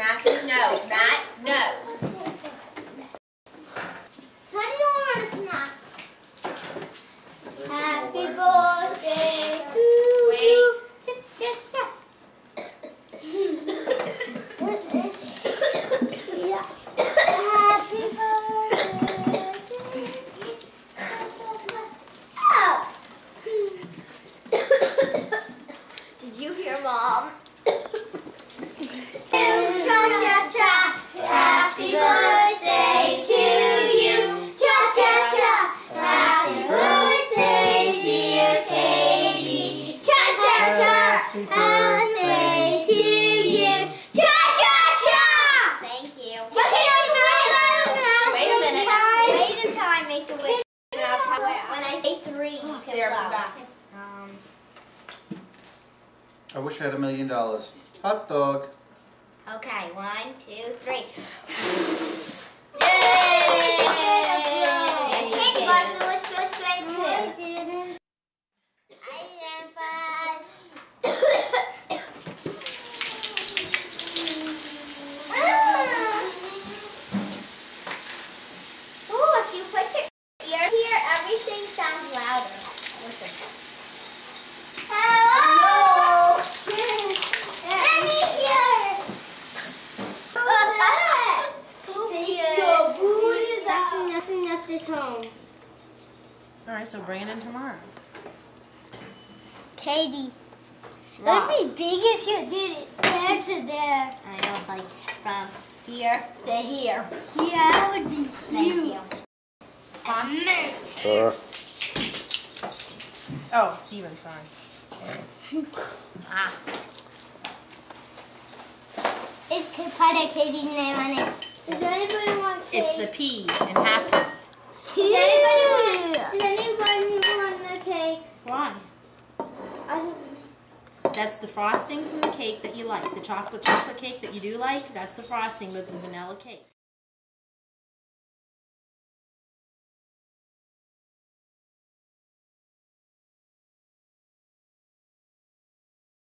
Matthew, no. Matt, no. How do you want a snack? Happy birthday to you. Happy birthday to you. Did you hear Mom? Cha-cha-cha. Happy birthday to you. Cha-cha-cha. Happy birthday, dear Katie. Cha-cha-cha. Happy birthday to you. Cha-cha-cha. Thank you. Okay, Wait a minute. Wait until I make the wish. And I'll tell you. When I say 3, you can Sarah, blow. come back. I wish I had $1 million. Hot dog. Okay, 1, 2, 3. Yay! Yes, you did. Oh, if you put your ear here, everything sounds louder. Listen. Hello! Let me hear! Your food is nothing at this home. Alright, so bring it in tomorrow. Katie, it would be big if you did it there to there. I know, it's like from here to here. Yeah, it would be huge. Oh, Steven, sorry. It's part of Katie's name on it. Does anybody want cake? It's the P in happy. Does anybody want the cake? Why? That's the frosting from the cake that you like. The chocolate cake that you do like, that's the frosting with the vanilla cake.